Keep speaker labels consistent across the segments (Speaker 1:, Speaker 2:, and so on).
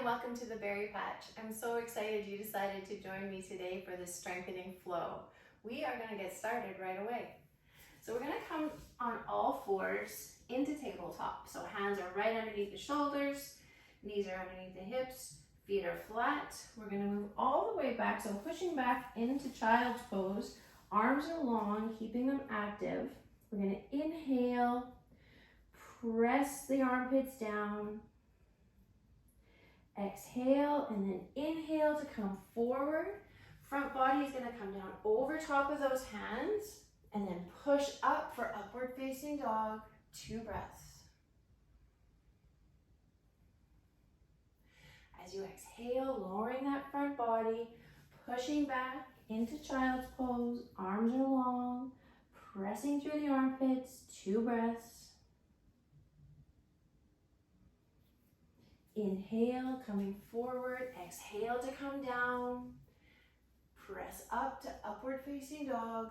Speaker 1: and welcome to the Berry Patch. I'm so excited you decided to join me today for this strengthening flow. We are going to get started right away. So we're going to come on all fours into tabletop. So hands are right underneath the shoulders, knees are underneath the hips, feet are flat. We're going to move all the way back, so pushing back into child's pose. Arms are long, keeping them active. We're going to inhale, press the armpits down. Exhale and then inhale to come forward. Front body is going to come down over top of those hands and then push up for upward facing dog. 2 breaths. As you exhale, lowering that front body, pushing back into child's pose. Arms are long, pressing through the armpits. 2 breaths. Inhale, coming forward. Exhale to come down. Press up to upward facing dog.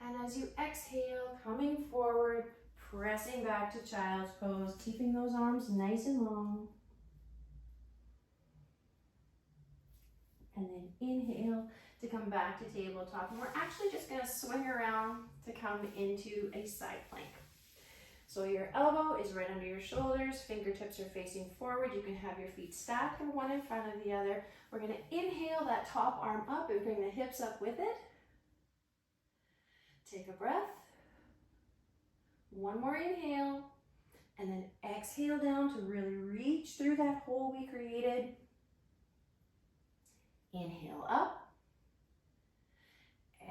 Speaker 1: And as you exhale, coming forward, pressing back to child's pose, keeping those arms nice and long. And then inhale to come back to tabletop. And we're actually just going to swing around to come into a side plank. So your elbow is right under your shoulders, fingertips are facing forward. You can have your feet stacked or one in front of the other. We're going to inhale that top arm up and bring the hips up with it. Take a breath. One more inhale. And then exhale down to really reach through that hole we created. Inhale up.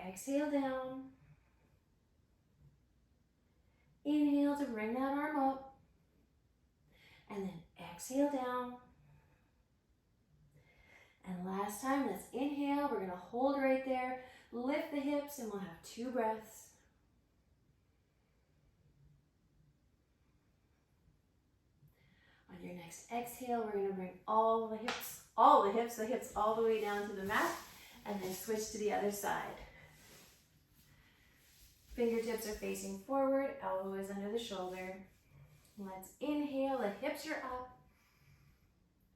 Speaker 1: Exhale down. Inhale to bring that arm up, and then exhale down. And last time, let's inhale. We're going to hold right there, lift the hips, and we'll have 2 breaths. On your next exhale, we're going to bring the hips all the way down to the mat, and then switch to the other side. Fingertips are facing forward, elbow is under the shoulder. Let's inhale, the hips are up.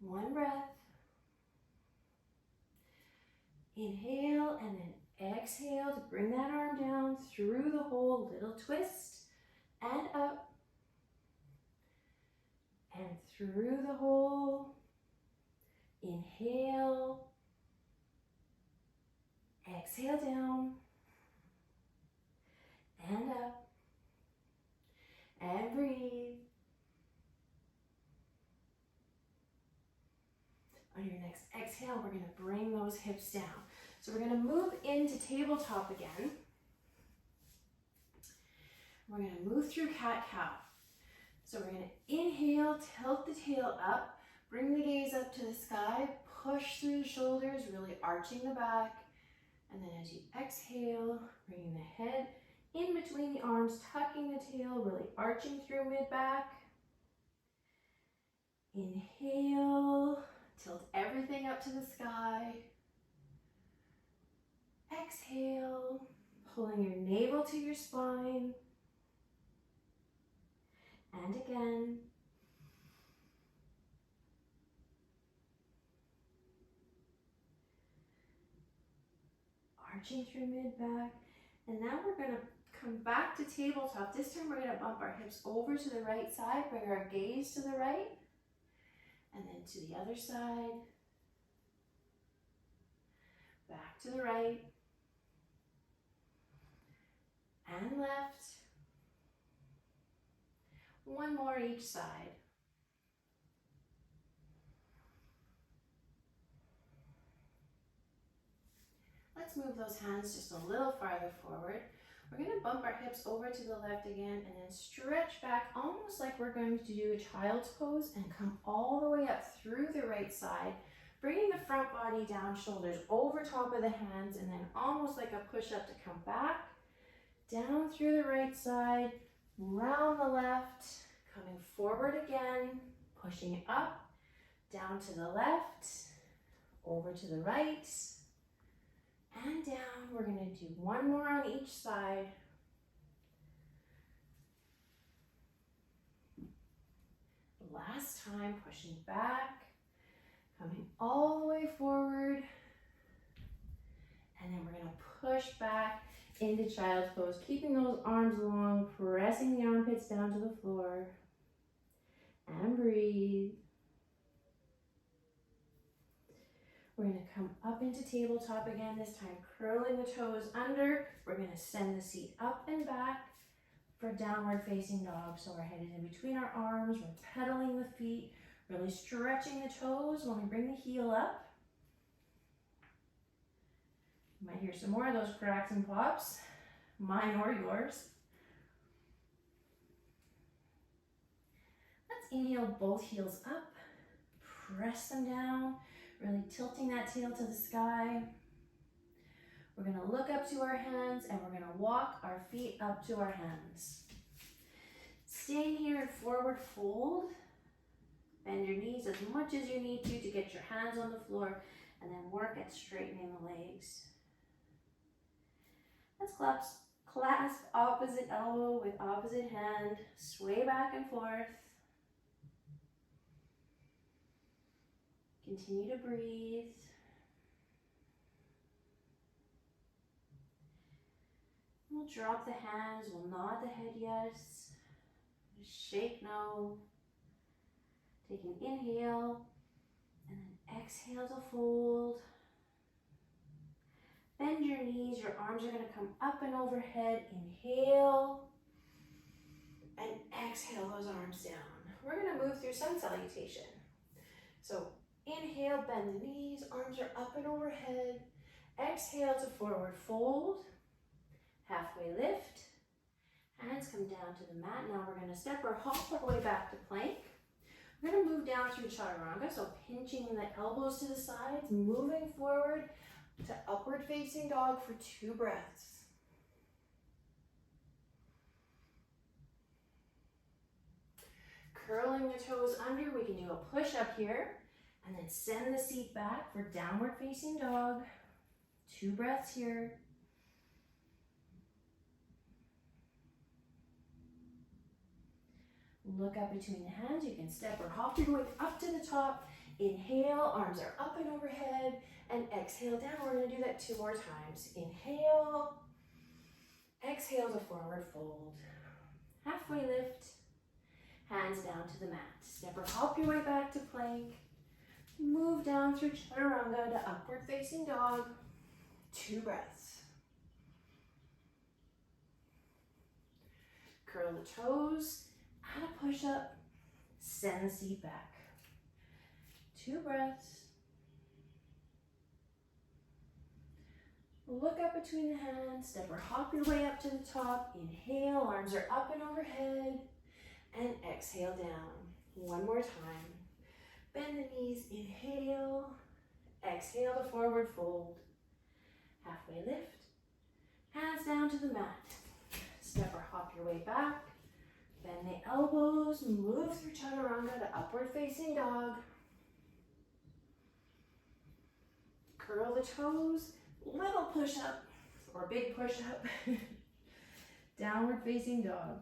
Speaker 1: 1 breath. Inhale and then exhale to bring that arm down through the hole, little twist and up. And through the hole. Inhale. Exhale down. And up, and breathe. On your next exhale, we're going to bring those hips down. So we're going to move into tabletop again. We're going to move through cat-cow. So we're going to inhale, tilt the tail up, bring the gaze up to the sky, push through the shoulders, really arching the back. And then as you exhale, bringing the head in between the arms, tucking the tail, really arching through mid-back. Inhale, tilt everything up to the sky. Exhale, pulling your navel to your spine. And again. Arching through mid-back. And now we're going to come back to tabletop. This time we're going to bump our hips over to the right side, bring our gaze to the right, and then to the other side, back to the right, and left. 1 more each side. Let's move those hands just a little farther forward. We're going to bump our hips over to the left again and then stretch back almost like we're going to do a child's pose and come all the way up through the right side, bringing the front body down, shoulders over top of the hands, and then almost like a push-up to come back, down through the right side, round the left, coming forward again, pushing up, down to the left, over to the right, and down. We're going to do 1 more on each side. time, pushing back, coming all the way forward. And then we're gonna push back into child's pose, keeping those arms long, pressing the armpits down to the floor. And breathe. We're gonna come up into tabletop again, this time curling the toes under. We're gonna send the seat up and back for downward facing dog. So our head is in between our arms, we're pedaling the feet, really stretching the toes when we bring the heel up. You might hear some more of those cracks and pops, mine or yours. Let's inhale both heels up, press them down, really tilting that tail to the sky. We're gonna look up to our hands and we're gonna walk our feet up to our hands. Staying here in forward fold. Bend your knees as much as you need to get your hands on the floor, and then work at straightening the legs. Let's clasp opposite elbow with opposite hand, sway back and forth. Continue to breathe. We'll drop the hands, we'll nod the head yes. Shake no. Take an inhale, and then exhale to fold. Bend your knees, your arms are gonna come up and overhead. Inhale, and exhale those arms down. We're gonna move through sun salutation. So inhale, bend the knees, arms are up and overhead. Exhale to forward fold, halfway lift. Hands come down to the mat. Now we're gonna step or hop our way back to plank. We're gonna move down through chaturanga, so pinching the elbows to the sides, moving forward to upward facing dog for 2 breaths. Curling the toes under, we can do a push up here, and then send the seat back for downward facing dog. 2 breaths here. Look up between the hands. You can step or hop your way up to the top. Inhale, arms are up and overhead, and exhale down. We're gonna do that 2 more times. Inhale, exhale to forward fold. Halfway lift, hands down to the mat. Step or hop your way back to plank. Move down through chaturanga to upward facing dog. 2 breaths. Curl the toes. Add a push up, send the seat back. 2 breaths. Look up between the hands, step or hop your way up to the top. Inhale, arms are up and overhead, and exhale down. 1 more time. Bend the knees, inhale, exhale to forward fold. Halfway lift, hands down to the mat. Step or hop your way back. Bend the elbows, move through chaturanga to upward facing dog. Curl the toes, little push up or big push up. Downward facing dog.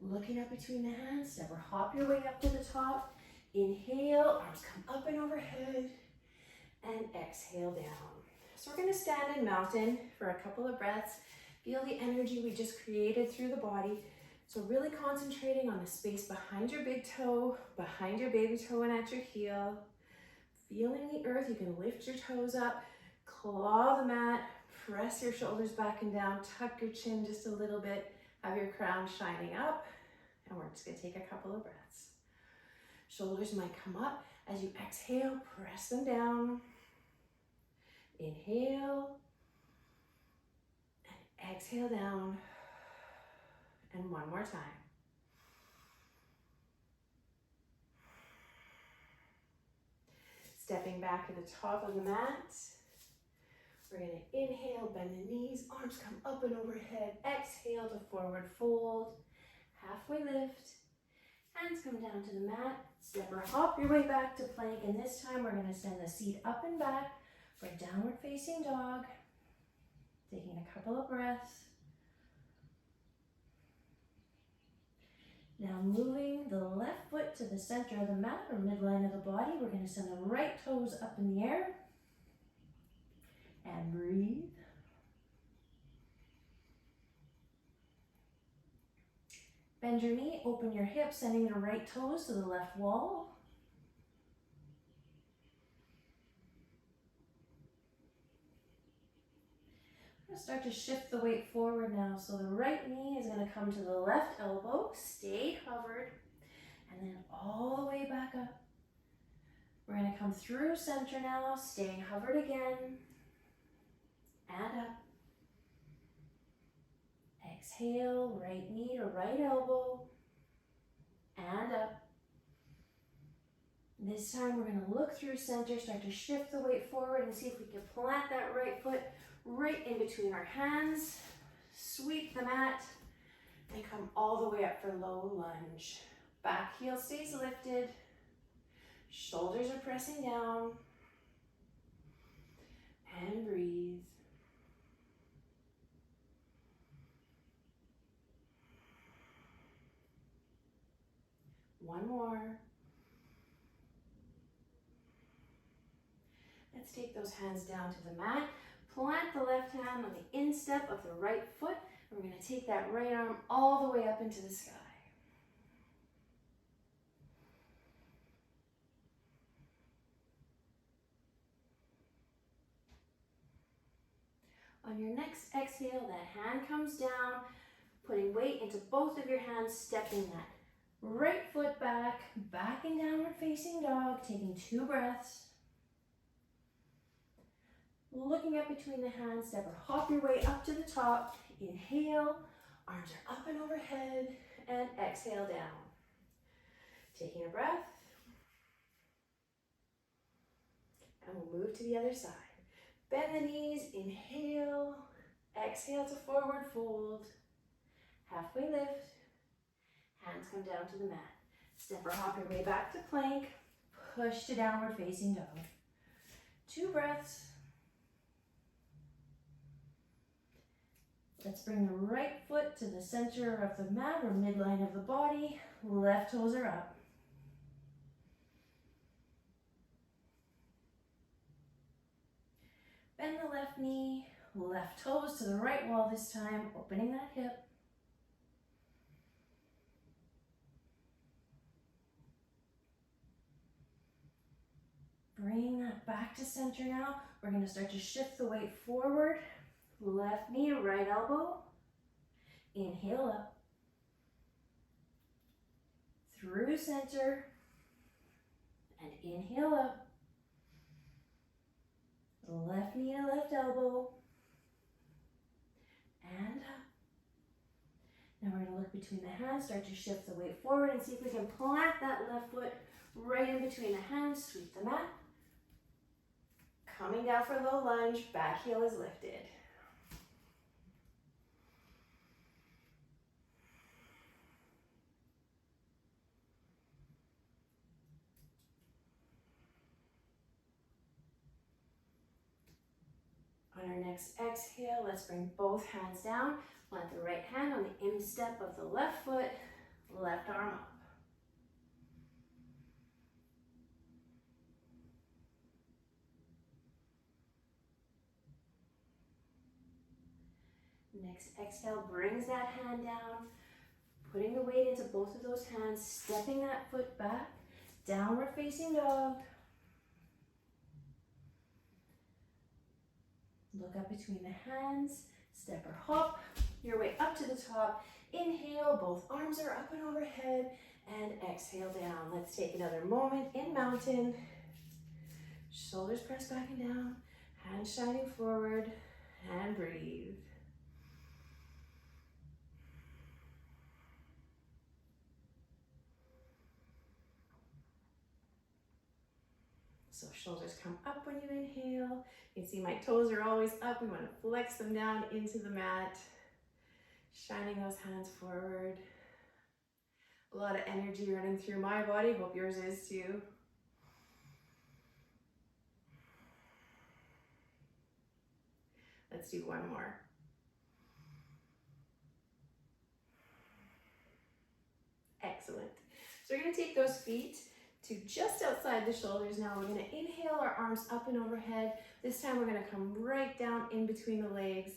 Speaker 1: Looking up between the hands, step or hop your way up to the top. Inhale, arms come up and overhead, and exhale down. So we're gonna stand in mountain for a couple of breaths. Feel the energy we just created through the body. So really concentrating on the space behind your big toe, behind your baby toe and at your heel. Feeling the earth, you can lift your toes up, claw the mat, press your shoulders back and down, tuck your chin just a little bit, have your crown shining up, and we're just gonna take a couple of breaths. Shoulders might come up. As you exhale, press them down. Inhale. Exhale down, and 1 more time. Stepping back to the top of the mat. We're gonna inhale, bend the knees, arms come up and overhead. Exhale to forward fold, halfway lift. Hands come down to the mat. Step or hop your way back to plank, and this time we're gonna send the seat up and back for downward facing dog. Taking a couple of breaths. Now moving the left foot to the center of the mat or midline of the body, we're going to send the right toes up in the air and breathe. Bend your knee, open your hips, sending the right toes to the left wall. I'm going to start to shift the weight forward now. So the right knee is going to come to the left elbow, stay hovered, and then all the way back up. We're going to come through center now, staying hovered again, and up. Exhale, right knee to right elbow, and up. This time we're going to look through center, start to shift the weight forward and see if we can plant that right foot right in between our hands. Sweep the mat and come all the way up for low lunge. Back heel stays lifted. Shoulders are pressing down. And breathe. One more. Let's take those hands down to the mat. Plant the left hand on the instep of the right foot. And we're going to take that right arm all the way up into the sky. On your next exhale, that hand comes down, putting weight into both of your hands, stepping that right foot back, back in downward facing dog, taking 2 breaths. Looking up between the hands, step or hop your way up to the top. Inhale, arms are up and overhead, and exhale down. Taking a breath, and we'll move to the other side. Bend the knees, inhale, exhale to forward fold. Halfway lift, hands come down to the mat. Step or hop your way back to plank, push to downward facing dog. 2 breaths. Let's bring the right foot to the center of the mat or midline of the body. Left toes are up. Bend the left knee, left toes to the right wall this time, opening that hip. Bring that back to center now. We're going to start to shift the weight forward. Left knee, right elbow. Inhale up. Through center. And inhale up. Left knee to left elbow. And up. Now we're going to look between the hands, start to shift the weight forward and see if we can plant that left foot right in between the hands. Sweep the mat. Coming down for low lunge, back heel is lifted. On our next exhale, let's bring both hands down. Plant the right hand on the instep of the left foot, left arm up. Next exhale brings that hand down, putting the weight into both of those hands, stepping that foot back, downward facing dog. Look up between the hands, step or hop your way up to the top. Inhale, both arms are up and overhead, and exhale down. Let's take another moment in mountain. Shoulders press back and down, hands shining forward, and breathe. So shoulders come up when you inhale. You can see my toes are always up. We want to flex them down into the mat. Shining those hands forward. A lot of energy running through my body. Hope yours is too. Let's do one more. Excellent. So we're going to take those feet to just outside the shoulders now. We're going to inhale our arms up and overhead. This time we're going to come right down in between the legs.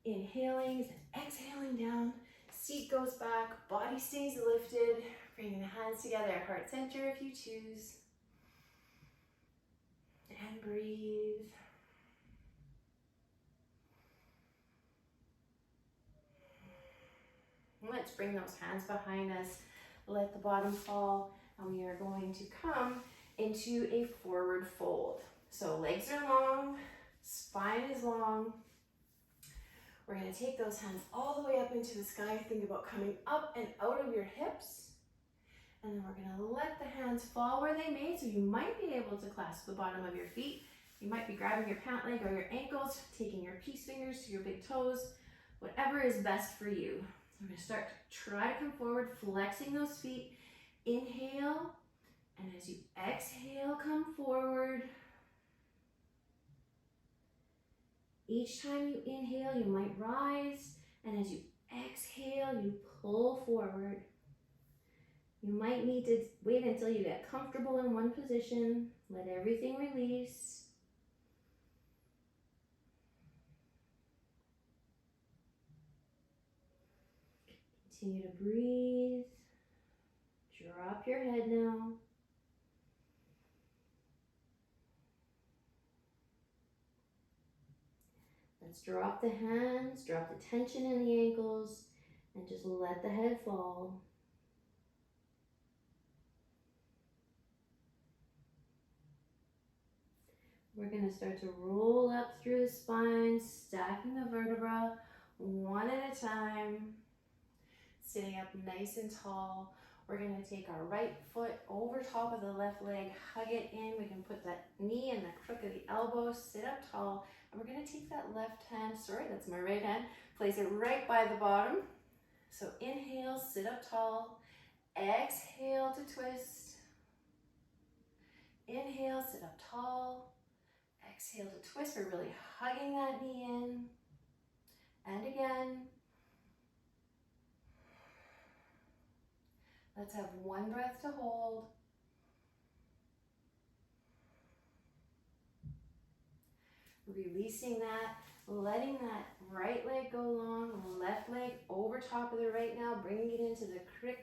Speaker 1: Inhaling and exhaling down. Seat goes back, body stays lifted. Bringing the hands together at heart center if you choose. And breathe. Let's bring those hands behind us. Let the bottom fall, and we are going to come into a forward fold. So legs are long, spine is long. We're going to take those hands all the way up into the sky. Think about coming up and out of your hips. And then we're going to let the hands fall where they may. So you might be able to clasp the bottom of your feet. You might be grabbing your pant leg or your ankles, taking your peace fingers to your big toes, whatever is best for you. So we're going to start to try to come forward, flexing those feet. Inhale, and as you exhale, come forward. Each time you inhale, you might rise, and as you exhale, you pull forward. You might need to wait until you get comfortable in one position. Let everything release. Continue to breathe. Drop your head now. Let's drop the hands, drop the tension in the ankles, and just let the head fall. We're going to start to roll up through the spine, stacking the vertebra one at a time. Sitting up nice and tall. We're going to take our right foot over top of the left leg, hug it in. We can put that knee in the crook of the elbow, sit up tall. And we're going to take that left hand, that's my right hand, place it right by the bottom. So inhale, sit up tall. Exhale to twist. Inhale, sit up tall. Exhale to twist. We're really hugging that knee in. And again. Let's have one breath to hold. Releasing that, letting that right leg go long, left leg over top of the right now, bringing it into the crook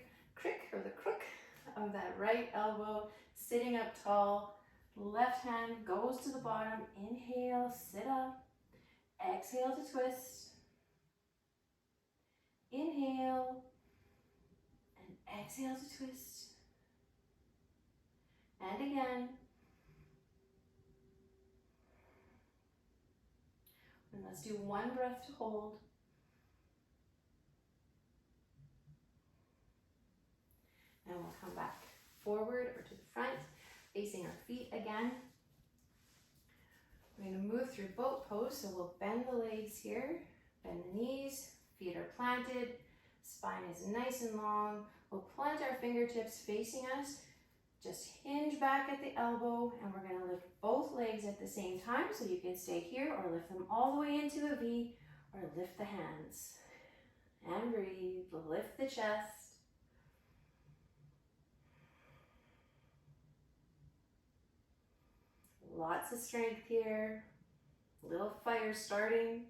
Speaker 1: of that right elbow, sitting up tall. Left hand goes to the bottom. Inhale, sit up. Exhale to twist. Inhale. And exhale to twist. And again. And let's do one breath to hold. And we'll come back forward or to the front, facing our feet again. We're going to move through boat pose, so we'll bend the legs here, bend the knees, feet are planted, spine is nice and long. We'll plant our fingertips facing us, just hinge back at the elbow, and we're going to lift both legs at the same time, so you can stay here or lift them all the way into a V, or lift the hands. And breathe, lift the chest. Lots of strength here. Little fire starting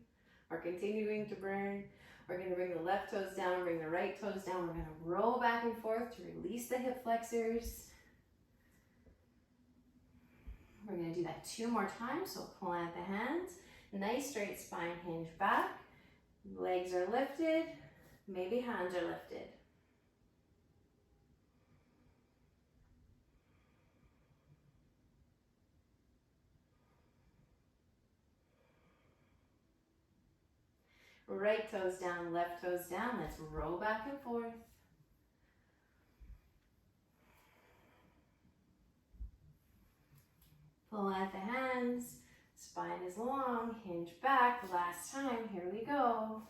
Speaker 1: or continuing to burn. We're going to bring the left toes down, bring the right toes down. We're going to roll back and forth to release the hip flexors. We're going to do that 2 more times. So plant the hands. Nice straight spine, hinge back. Legs are lifted. Maybe hands are lifted. Right toes down, left toes down. Let's roll back and forth. Plant the hands. Spine is long, hinge back. Last time, here we go.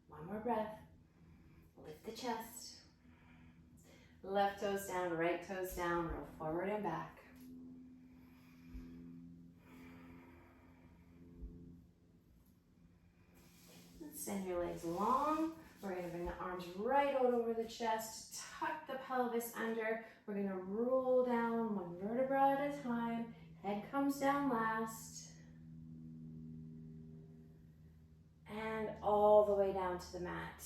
Speaker 1: One more breath. Lift the chest. Left toes down, right toes down, roll forward and back. Send your legs long. We're going to bring the arms right out over the chest. Tuck the pelvis under. We're going to roll down one vertebra at a time. Head comes down last. And all the way down to the mat.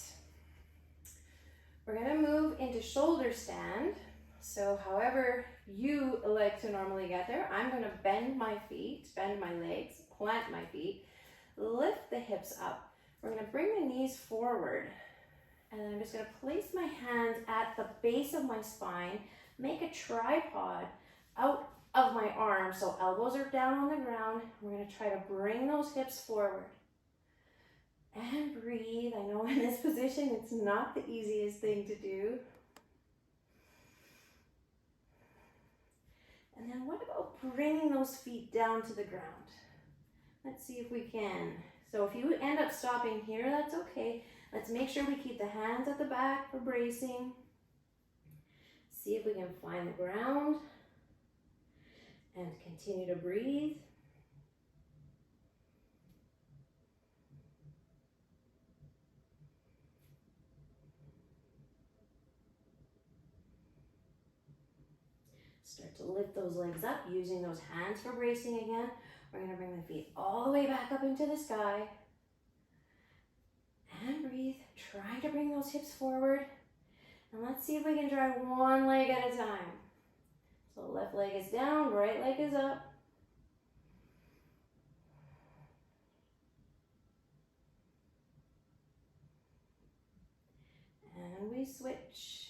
Speaker 1: We're going to move into shoulder stand. So however you like to normally get there, I'm going to bend my feet, bend my legs, plant my feet, lift the hips up. We're going to bring the knees forward. And then I'm just going to place my hands at the base of my spine, make a tripod out of my arms, so elbows are down on the ground. We're going to try to bring those hips forward. And breathe. I know in this position it's not the easiest thing to do. And then what about bringing those feet down to the ground? Let's see if we can. So if you end up stopping here, that's okay. Let's make sure we keep the hands at the back for bracing. See if we can find the ground. And continue to breathe. Start to lift those legs up, using those hands for bracing again. We're going to bring the feet all the way back up into the sky. And breathe. Try to bring those hips forward. And let's see if we can try one leg at a time. So left leg is down, right leg is up. And we switch.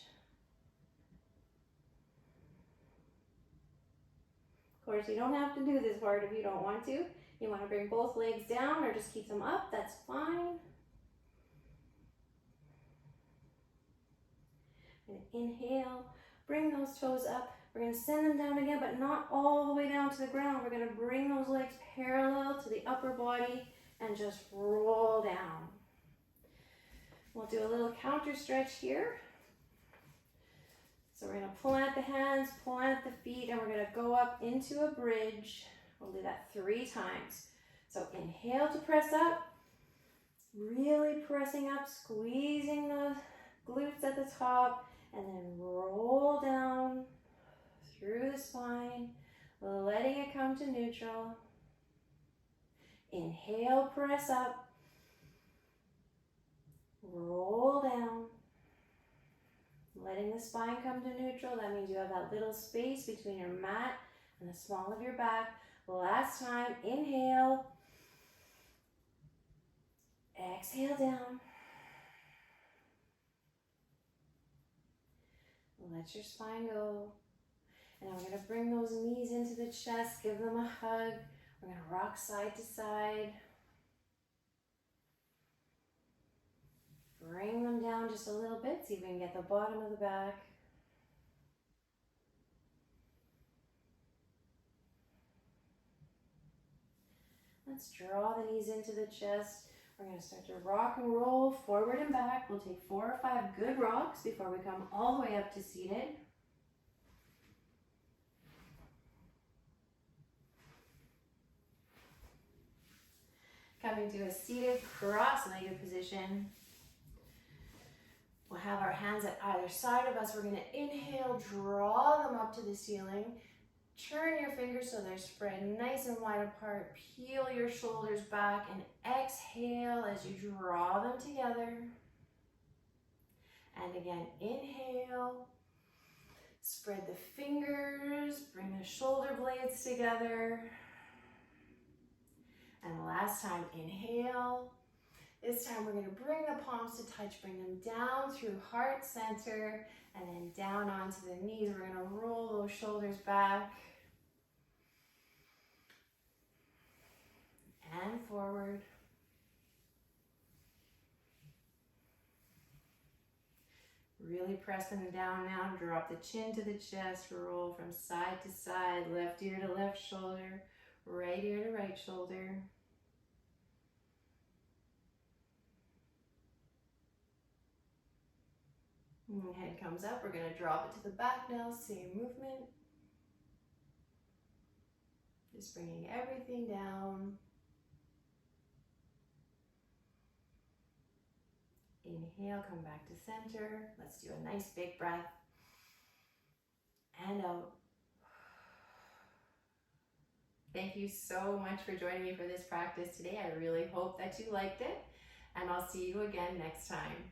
Speaker 1: Of course, you don't have to do this part if you don't want to. You want to bring both legs down or just keep them up, that's fine. And inhale, bring those toes up. We're going to send them down again, but not all the way down to the ground. We're going to bring those legs parallel to the upper body and just roll down. We'll do a little counter stretch here. So we're going to plant the hands, plant the feet, and we're going to go up into a bridge. We'll do that 3 times. So inhale to press up, really pressing up, squeezing the glutes at the top, and then roll down through the spine, letting it come to neutral. Inhale, press up, roll down, letting the spine come to neutral. That means you have that little space between your mat and the small of your back. Last time, inhale, exhale down. Let your spine go. And I'm going to bring those knees into the chest, give them a hug. We're going to rock side to side. Bring them down just a little bit so you can get the bottom of the back. Let's draw the knees into the chest. We're going to start to rock and roll forward and back. We'll take 4 or 5 good rocks before we come all the way up to seated. Coming to a seated cross-legged position. We'll have our hands at either side of us. We're going to inhale, draw them up to the ceiling. Turn your fingers so they're spread nice and wide apart. Peel your shoulders back and exhale as you draw them together. And again, inhale. Spread the fingers, bring the shoulder blades together. And last time, inhale. This time we're going to bring the palms to touch, bring them down through heart center, and then down onto the knees. We're going to roll those shoulders back. And forward. Really press them down now. Drop the chin to the chest. Roll from side to side. Left ear to left shoulder. Right ear to right shoulder. And the head comes up. We're going to drop it to the back now. Same movement. Just bringing everything down. Inhale, come back to center. Let's do a nice big breath. And out. Thank you so much for joining me for this practice today. I really hope that you liked it, and I'll see you again next time.